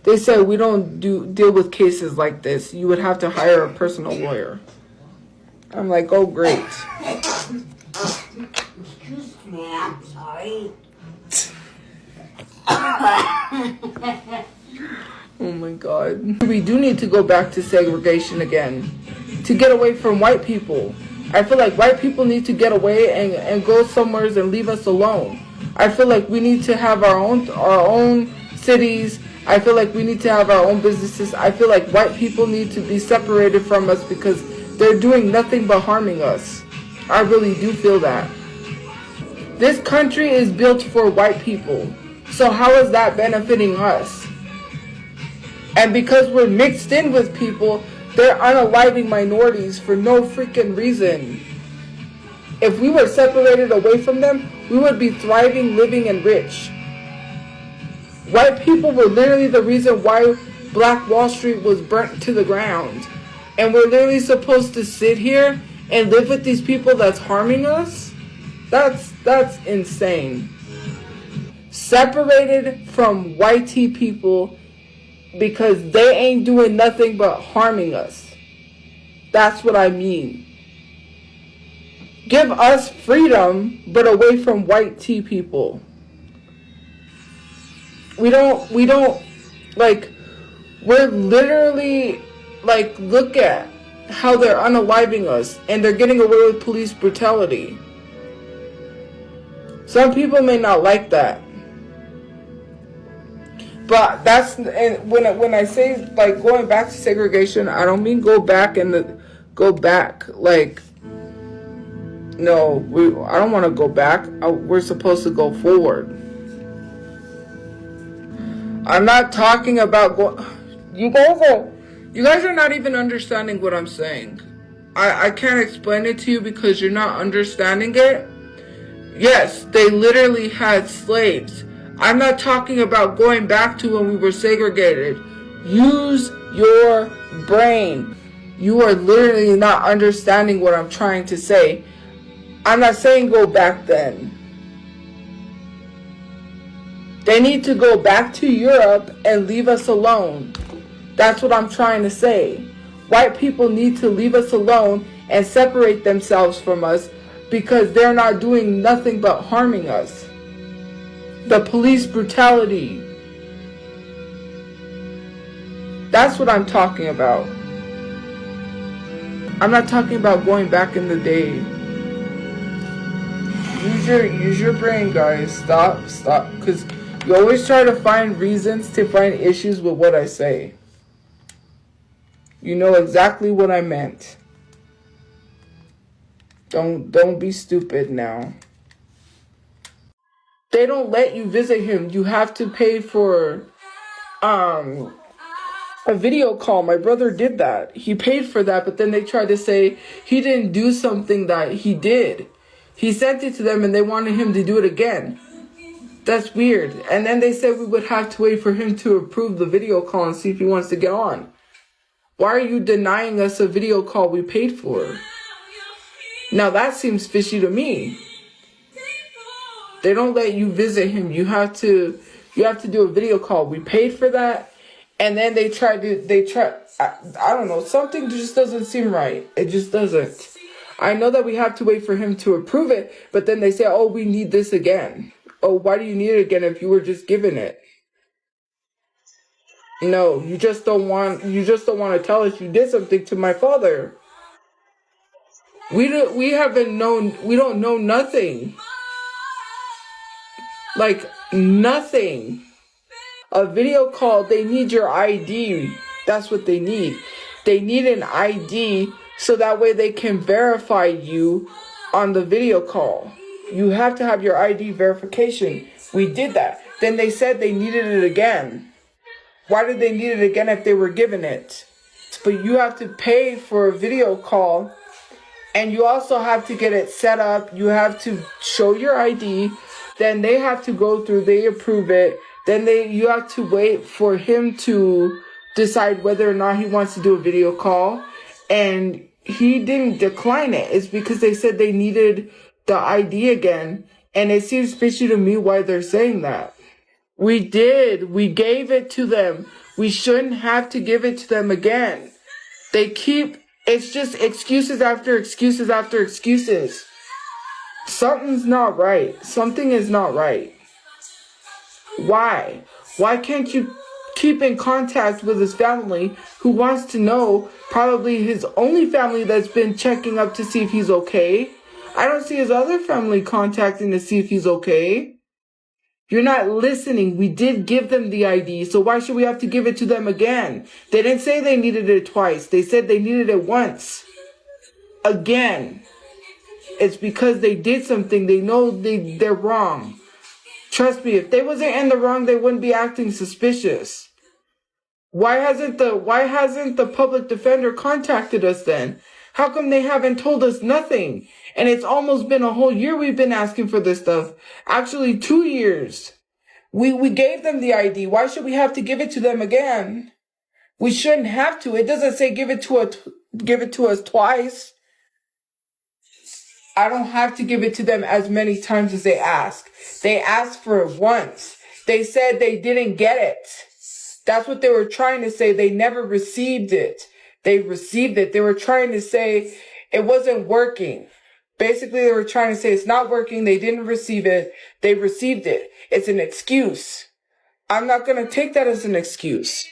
They said we don't deal with cases like this. You would have to hire a personal lawyer. I'm like, oh, great. Excuse me, I'm sorry. Oh my God. We do need to go back to segregation again to get away from white people. I feel like white people need to get away and go somewhere and leave us alone. I feel like we need to have our own cities. I feel like we need to have our own businesses. I feel like white people need to be separated from us because they're doing nothing but harming us. I really do feel that. This country is built for white people. So how is that benefiting us? And because we're mixed in with people, they're unaliving minorities for no freaking reason. If we were separated away from them, we would be thriving, living, and rich. White people were literally the reason why Black Wall Street was burnt to the ground. And we're literally supposed to sit here and live with these people that's harming us? That's insane. Separated from white people because they ain't doing nothing but harming us. That's what I mean. Give us freedom, but away from white people. We don't, like, we're literally, like, look at how they're unaliving us and they're getting away with police brutality. Some people may not like that. But that's, and when I say, like, going back to segregation, I don't mean go back, like, no, I don't want to go back. We're supposed to go forward. I'm not talking about you guys are not even understanding what I'm saying. I can't explain it to you because you're not understanding it. Yes, they literally had slaves. I'm not talking about going back to when we were segregated. Use your brain. You are literally not understanding what I'm trying to say. I'm not saying go back then. They need to go back to Europe and leave us alone. That's what I'm trying to say. White people need to leave us alone and separate themselves from us because they're not doing nothing but harming us. The police brutality. That's what I'm talking about. I'm not talking about going back in the day. Use your brain, guys. Stop. Because you always try to find reasons to find issues with what I say. You know exactly what I meant. Don't be stupid now. They don't let you visit him. You have to pay for a video call. My brother did that. He paid for that, but then they tried to say he didn't do something that he did. He sent it to them and they wanted him to do it again. That's weird. And then they said we would have to wait for him to approve the video call and see if he wants to get on. Why are you denying us a video call we paid for? Now that seems fishy to me. They don't let you visit him. You have to do a video call. We paid for that. And then they try, I don't know, something just doesn't seem right. It just doesn't. I know that we have to wait for him to approve it, but then they say, oh, we need this again. Oh, why do you need it again if you were just given it? No, you just don't want to tell us you did something to my father. We don't know nothing. Like, nothing. A video call, they need your ID. That's what they need. They need an ID so that way they can verify you on the video call. You have to have your ID verification. We did that. Then they said they needed it again. Why did they need it again if they were given it? But you have to pay for a video call, and you also have to get it set up. You have to show your ID. Then they have to go through, they approve it. Then you have to wait for him to decide whether or not he wants to do a video call. And he didn't decline it. It's because they said they needed the ID again. And it seems fishy to me why they're saying that. We did. We gave it to them. We shouldn't have to give it to them again. It's just excuses after excuses after excuses. Something's not right. Something is not right. Why? Why can't you keep in contact with his family who wants to know, probably his only family that's been checking up to see if he's okay? I don't see his other family contacting to see if he's okay. You're not listening. We did give them the ID, so why should we have to give it to them again? They didn't say they needed it twice. They said they needed it once. Again. It's because they did something. They know they're wrong. Trust me, if they wasn't in the wrong, they wouldn't be acting suspicious. Why hasn't the public defender contacted us then? How come they haven't told us nothing? And it's almost been a whole year we've been asking for this stuff. Actually, 2 years. We gave them the ID. Why should we have to give it to them again? We shouldn't have to. It doesn't say give it to us twice. I don't have to give it to them as many times as they ask. They asked for it once. They said they didn't get it. That's what they were trying to say. They never received it. They received it. They were trying to say it wasn't working. Basically, they were trying to say it's not working. They didn't receive it. They received it. It's an excuse. I'm not going to take that as an excuse.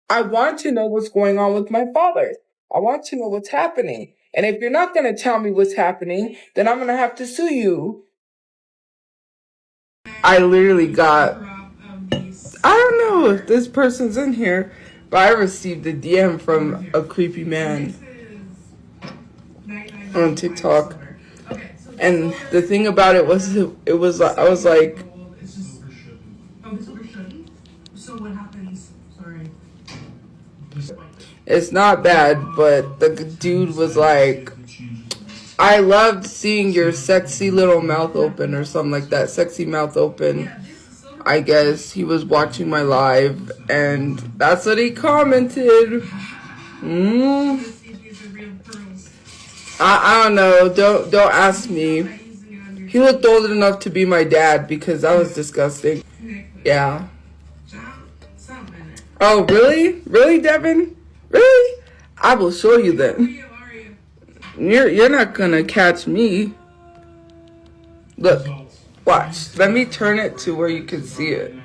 I want to know what's going on with my father. I want to know what's happening. And if you're not going to tell me what's happening, then I'm going to have to sue you. I literally got, I don't know if this person's in here, but I received a DM from a creepy man on TikTok. And the thing about it was, I was like, it's not bad, but the dude was like, I loved seeing your sexy little mouth open or something like that. Sexy mouth open. I guess he was watching my live and that's what he commented. I don't know. Don't ask me. He looked old enough to be my dad because that was disgusting. Yeah. Oh, really? Really, Devin? Really? I will show you then. You're not gonna catch me. Look, watch. Let me turn it to where you can see it.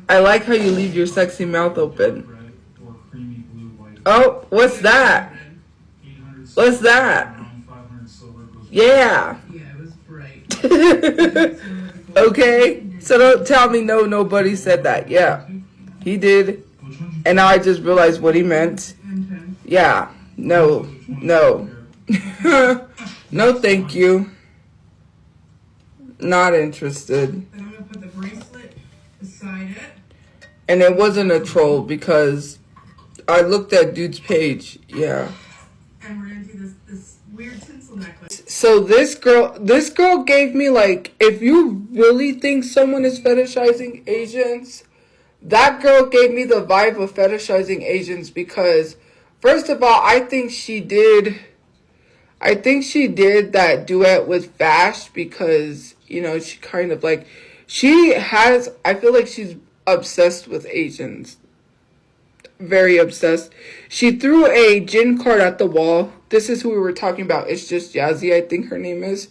I like how you leave your sexy mouth open. Oh, what's that? What's that? Yeah. Okay, so don't tell me nobody said that. Yeah, he did. And now I just realized what he meant. Yeah, no. No, thank you. Not interested. Then I'm gonna put the bracelet beside it. And it wasn't a troll because I looked at dude's page. Yeah. And we're gonna do this weird tinsel necklace. So this girl gave me, like, if you really think someone is fetishizing Asians, that girl gave me the vibe of fetishizing Asians because, first of all, I think she did that duet with Vash because, you know, she kind of like, I feel like she's obsessed with Asians. Very obsessed. She threw a Jin card at the wall. This is who we were talking about. It's just Yazzie, I think her name is.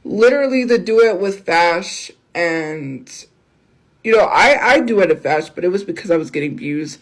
Literally the duet with Vash, and, you know, I duetted Vash, but it was because I was getting views.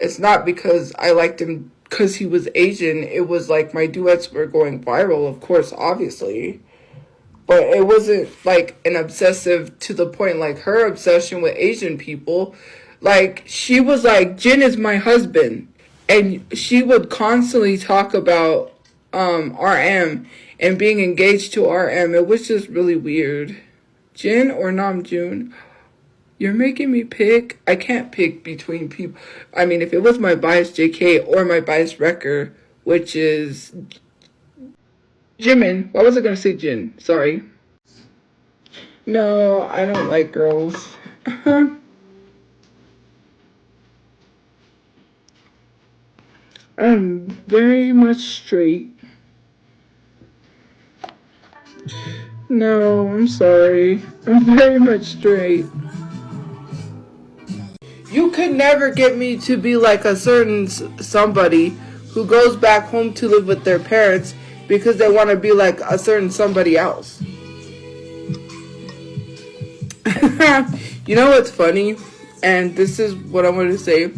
It's not because I liked him because he was Asian. It was like my duets were going viral, of course, obviously. But it wasn't like an obsessive to the point like her obsession with Asian people. Like, she was like, Jin is my husband. And she would constantly talk about RM and being engaged to RM. It was just really weird. Jin or Namjoon? You're making me pick. I can't pick between people. I mean, if it was my biased JK or my biased Wrecker, which is Jimin. Why was I gonna say Jin? Sorry. No, I don't like girls. I'm very much straight. No, I'm sorry. I'm very much straight. You could never get me to be like a certain somebody who goes back home to live with their parents because they want to be like a certain somebody else. You know what's funny? And this is what I want to say,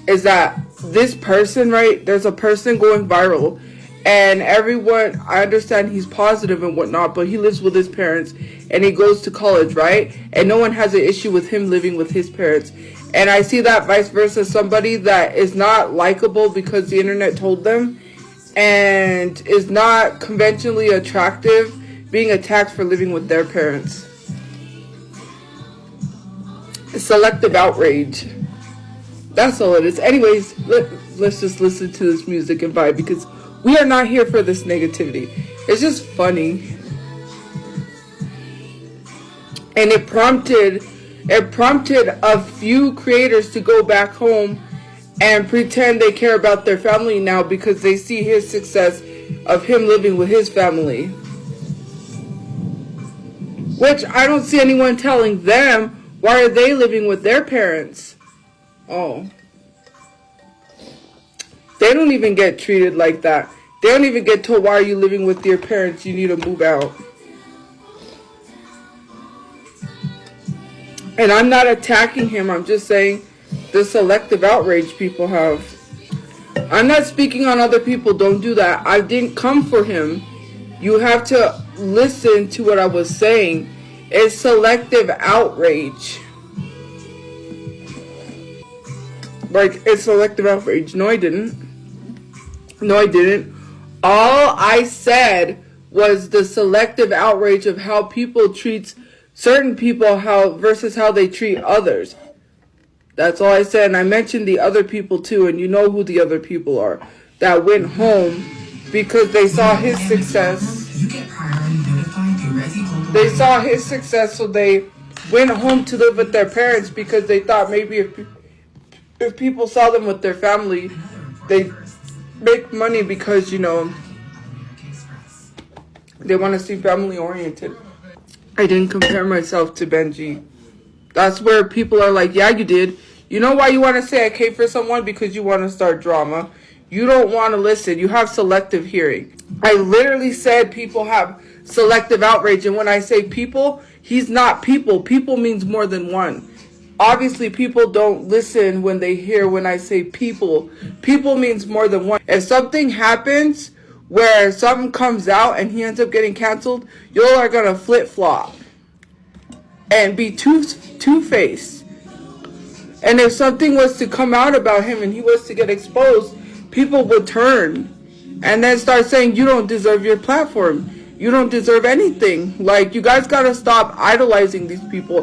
is that this person, right? There's a person going viral, and everyone, I understand he's positive and whatnot, but he lives with his parents, and he goes to college, right? And no one has an issue with him living with his parents. And I see that vice versa, somebody that is not likable because the internet told them, and is not conventionally attractive, being attacked for living with their parents. Selective outrage. That's all it is. Anyways, let's just listen to this music and vibe, because we are not here for this negativity. It's just funny. And it prompted a few creators to go back home and pretend they care about their family now because they see his success of him living with his family. Which I don't see anyone telling them, why are they living with their parents? Oh. They don't even get treated like that. They don't even get told, why are you living with your parents? You need to move out. And I'm not attacking him. I'm just saying the selective outrage people have. I'm not speaking on other people. Don't do that. I didn't come for him. You have to listen to what I was saying. It's selective outrage. Like, it's selective outrage. No, I didn't. No, I didn't. All I said was the selective outrage of how people treat certain people versus how they treat others. That's all I said. And I mentioned the other people too, and you know who the other people are that went home because they saw his success. They saw his success, so they went home to live with their parents because they thought maybe if people saw them with their family, they make money because, you know, they want to see family oriented. I didn't compare myself to Benji. That's where people are like, yeah, you did. You know why you want to say I came for someone? Because you want to start drama. You don't want to listen. You have selective hearing. I literally said people have selective outrage. And when I say people, he's not people. People means more than one. Obviously, people don't listen when they hear when I say people. People means more than one. If something happens where something comes out and he ends up getting canceled, y'all are going to flip-flop and be two-faced. And if something was to come out about him and he was to get exposed, people would turn and then start saying, you don't deserve your platform. You don't deserve anything. Like, you guys got to stop idolizing these people.